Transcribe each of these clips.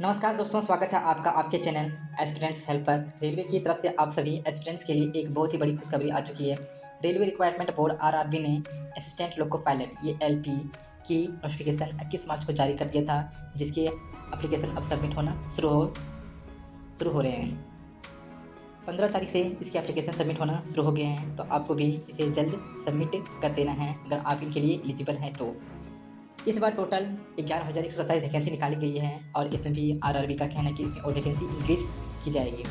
नमस्कार दोस्तों, स्वागत है आपका आपके चैनल एस्पिरेंट्स हेल्प पर। रेलवे की तरफ से आप सभी एस्पिरेंट्स के लिए एक बहुत ही बड़ी खुशखबरी आ चुकी है। रेलवे रिक्वायरमेंट बोर्ड आरआरबी ने असिस्टेंट लोको पायलट ये एलपी की नोटिफिकेशन 21 मार्च को जारी कर दिया था, जिसके एप्लीकेशन अब सबमिट होना शुरू हो रहे हैं। 15 तारीख से इसके एप्लीकेशन सबमिट होना शुरू हो गए हैं, तो आपको भी इसे जल्द सबमिट कर देना है अगर आप इनके लिए एलिजिबल हैं तो। इस बार टोटल 11,127 वैकेंसी निकाली गई है और इसमें भी आरआरबी का कहना है कि इसमें और वैकेंसी इंक्रीज की जाएगी,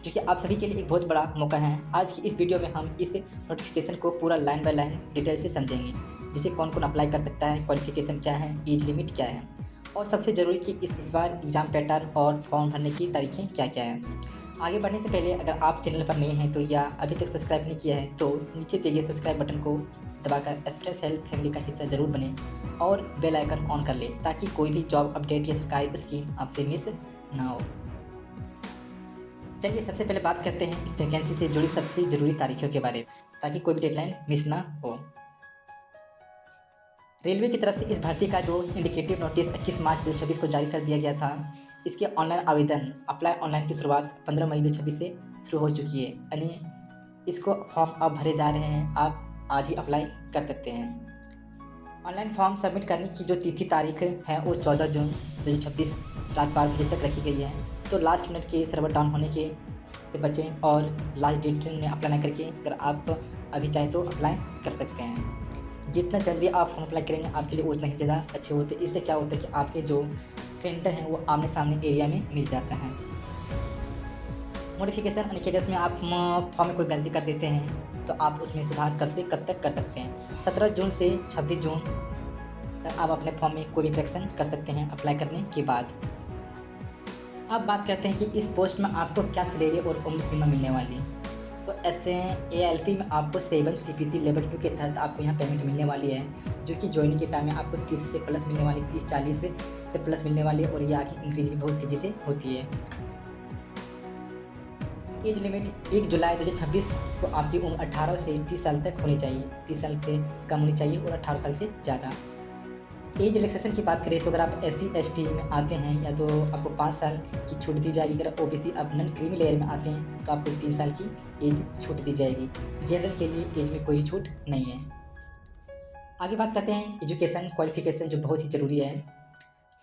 जो कि आप सभी के लिए एक बहुत बड़ा मौका है। आज की इस वीडियो में हम इस नोटिफिकेशन को पूरा लाइन बाय लाइन डिटेल से समझेंगे, जिसे कौन कौन अप्लाई कर सकता है, क्वालिफिकेशन क्या है, एज लिमिट क्या है, और सबसे ज़रूरी कि इस बार एग्ज़ाम पैटर्न और फॉर्म भरने की तारीखें क्या क्या हैं। आगे बढ़ने से पहले अगर आप चैनल पर नए हैं तो या अभी तक सब्सक्राइब नहीं किया है तो नीचे दिए गए सब्सक्राइब बटन को दबाकर एस्पिरेंट्स हेल्प फैमिली का हिस्सा जरूर बने और बेल आइकन ऑन कर लें, ताकि कोई भी जॉब अपडेट या सरकारी स्कीम आपसे मिस ना हो। चलिए सबसे पहले बात करते हैं इस वैकेंसी से जुड़ी सबसे ज़रूरी तारीखों के बारे में, ताकि कोई भी डेडलाइन मिस ना हो। रेलवे की तरफ से इस भर्ती का जो इंडिकेटिव नोटिस 21 मार्च 2026 को जारी कर दिया गया था, इसके ऑनलाइन आवेदन अप्लाई ऑनलाइन की शुरुआत 15 मई 2026 से शुरू हो चुकी है। यानी इसको फॉर्म अब भरे जा रहे हैं, आप आज ही अप्लाई कर सकते हैं। ऑनलाइन फॉर्म सबमिट करने की जो तिथि तारीख है वो 14 जून 2026 रात 12 बजे तक रखी गई है। तो लास्ट मिनट के सर्वर डाउन होने के से बचें और लास्ट डेट में अप्लाई ना करके अगर आप अभी चाहें तो अप्लाई कर सकते हैं। जितना जल्दी आप फॉर्म अप्लाई करेंगे आपके लिए उतना ही ज़्यादा अच्छे होते हैं। इससे क्या होता है कि आपके जो सेंटर हैं वो आमने सामने एरिया में मिल जाता है। मॉडिफिकेशन यानी कि अगर आप फॉर्म में कोई गलती कर देते हैं तो आप उसमें सुधार कब से कब तक कर सकते हैं। 17 जून से 26 जून तक आप अपने फॉर्म में कोई भी करेक्शन कर सकते हैं अप्लाई करने के बाद। अब बात करते हैं कि इस पोस्ट में आपको क्या सैलरी और उम्र सीमा मिलने वाली। तो ALP में आपको 7 CPC लेवल 2 के तहत आपको यहाँ पेमेंट मिलने वाली है, जो कि ज्वाइनिंग के टाइम में आपको 30 से प्लस मिलने वाली, 30-40 से प्लस मिलने वाली है, और ये आगे इंक्रीज भी बहुत तेज़ी से होती है। एज लिमिट 1 जुलाई 2026 को आपकी उम्र 18 से 30 साल तक होनी चाहिए, 30 साल से कम होनी चाहिए और 18 साल से ज़्यादा। एज रिलैक्सेशन की बात करें तो अगर आप SC/ST में आते हैं या तो आपको 5 साल की छूट दी जाएगी। अगर OBC अब नॉन क्रीमी लेयर में आते हैं तो आपको 3 साल की एज छूट दी जाएगी। जनरल के लिए एज में कोई छूट नहीं है। आगे बात करते हैं एजुकेशन क्वालिफिकेशन, जो बहुत ही ज़रूरी है।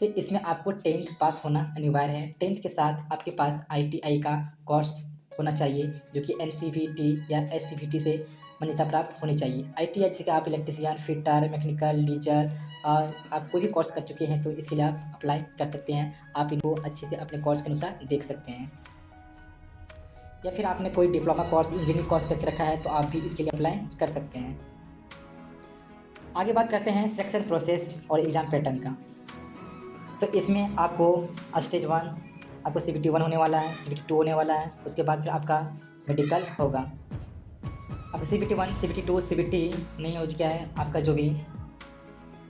तो इसमें आपको 10th पास होना अनिवार्य है। 10th के साथ आपके पास ITI का कोर्स होना चाहिए, जो कि NCVT या SCVT से मान्यता प्राप्त होनी चाहिए। ITI जैसे कि आप इलेक्ट्रिशियन, फिटर, मैकेनिकल, डीजल और आप कोई भी कोर्स कर चुके हैं तो इसके लिए आप अप्लाई कर सकते हैं। आप इनको अच्छे से अपने कोर्स के अनुसार देख सकते हैं। या फिर आपने कोई डिप्लोमा कोर्स, इंजीनियरिंग कोर्स करके रखा है तो आप भी इसके लिए अप्लाई कर सकते हैं। आगे बात करते हैं सिलेक्शन प्रोसेस और एग्ज़ाम पैटर्न का। तो इसमें आपको स्टेज 1 आपको CBT 1 होने वाला है, CBT 2 होने वाला है, उसके बाद फिर आपका मेडिकल होगा। आपका CBT 1, CBT 2, CBT नहीं हो चुका है, आपका जो भी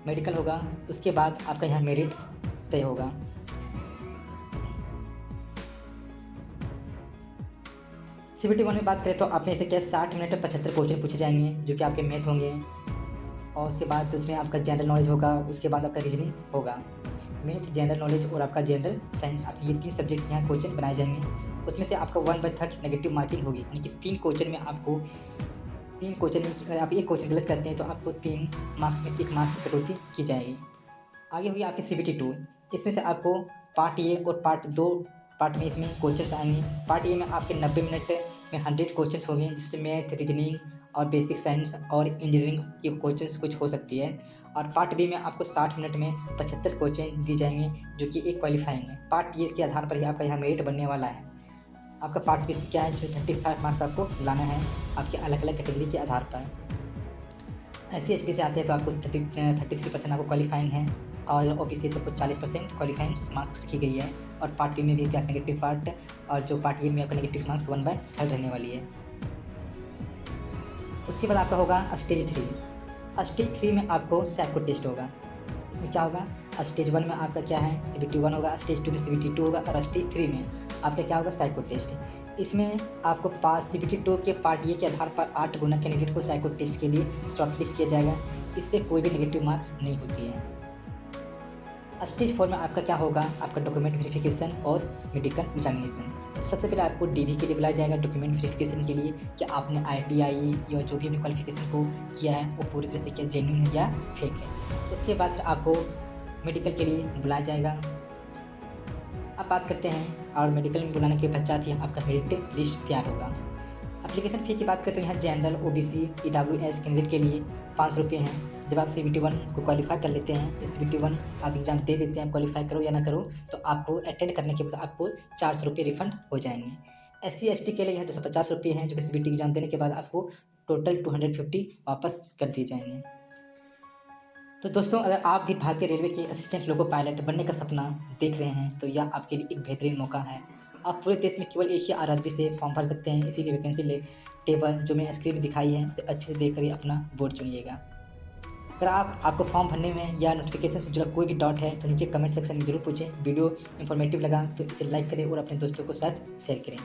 मेडिकल होगा, उसके बाद आपका यहाँ मेरिट तय होगा। CBT 1 में बात करें तो आपने इसे क्या 60 मिनट में 75 क्वेश्चन पूछे जाएंगे, जो कि आपके मैथ होंगे, और उसके बाद उसमें आपका जनरल नॉलेज होगा, उसके बाद आपका रीजनिंग होगा। मैथ, जनरल नॉलेज और आपका जनरल साइंस, आपके ये 3 सब्जेक्ट्स यहाँ क्वेश्चन बनाए जाएंगे। उसमें से आपका 1/3 नेगेटिव मार्किंग होगी, यानी कि 3 क्वेश्चन में आपको 3 क्वेश्चन में अगर आप एक क्वेश्चन गलत करते हैं तो आपको 3 मार्क्स में 1 मार्क्स की कटौती की जाएगी। आगे होगी आपकी CBT 2। इसमें से आपको पार्ट ए और पार्ट 2 पार्ट में इसमें क्वेश्चन आएंगे। पार्ट ए में आपके 90 मिनट में 100 क्वेश्चन होंगे, जिसमें मैथ, रीजनिंग और बेसिक साइंस और इंजीनियरिंग के क्वेश्चन कुछ हो सकती है। और पार्ट बी में आपको 60 मिनट में 75 क्वेश्चन दिए जाएंगे, जो कि एक क्वालिफाइंग है। पार्ट ए के आधार पर ही आपका यहाँ मेरिट बनने वाला है। आपका पार्ट बी से क्या है, जिसमें 35 मार्क्स आपको लाना है आपके अलग अलग कैटेगरी के आधार पर। SC/ST से आते हैं तो आपको 33% आपको क्वालिफाइंग है, और OBC तो कुछ 40% क्वालिफाइंग मार्क्स रखी गई है। और पार्ट बी में भी आपका नेगेटिव पार्ट, और जो पार्ट ए में आपका नेगेटिव मार्क्स 1/3 रहने वाली है। उसके बाद आपका होगा स्टेज 3। स्टेज 3 में आपको साइको टेस्ट होगा। इसमें क्या होगा, स्टेज 1 में आपका क्या है, CBT 1 होगा, स्टेज 2 में CBT 2 होगा, और स्टेज 3 में आपका क्या होगा, साइको टेस्ट। इसमें आपको पास CBT 2 के पार्ट ए के आधार पर 8 गुना कैंडिडेट को साइको टेस्ट के लिए शॉर्ट लिस्ट किया जाएगा। इससे कोई भी नेगेटिव मार्क्स नहीं होती है। स्टेज 4 में आपका क्या होगा, आपका डॉक्यूमेंट वेरिफिकेशन और मेडिकल एग्जामिनेशन। तो सबसे पहले आपको डीवी के लिए बुलाया जाएगा, डॉक्यूमेंट वेरिफिकेशन के लिए कि आपने ITI या जो भी अपने क्वालिफिकेशन को किया है वो पूरी तरह से क्या जेन्युइन है या फेक है। उसके बाद फिर आपको मेडिकल के लिए बुलाया जाएगा। अब बात करते हैं, और मेडिकल में बुलाने के पश्चात ही आपका मेरिट लिस्ट तैयार होगा। एप्लीकेशन फ़ी की बात करें तो यहाँ जनरल, OBC, EWS कैंडिडेट के लिए 500 रुपये हैं। जब आप CBT 1 को क्वालिफाई कर लेते हैं, CBT 1 आप एग्ज़ाम दे देते हैं, क्वालिफाई करो या ना करो, तो आपको अटेंड करने के बाद आपको 400 रुपये रिफंड हो जाएंगे। SC ST के लिए यहाँ 250 रुपये हैं, जो कि CBT एग्ज़ाम देने के बाद आपको टोटल 250 वापस कर दिए जाएंगे। तो दोस्तों, अगर आप भी भारतीय रेलवे के असिस्टेंट लोको पायलट बनने का सपना देख रहे हैं तो यह आपके लिए एक बेहतरीन मौका है। आप पूरे देश में केवल एक ही RRB से फॉर्म भर सकते हैं, इसीलिए वैकेंसी टेबल जो मैंने स्क्रीन में दिखाई है उसे अच्छे से देख कर अपना बोर्ड चुनिएगा। अगर आपको फॉर्म भरने में या नोटिफिकेशन से जुड़ा कोई भी डाउट है तो नीचे कमेंट सेक्शन में ज़रूर पूछें। वीडियो इन्फॉर्मेटिव लगा तो इसे लाइक करें और अपने दोस्तों के साथ शेयर करें।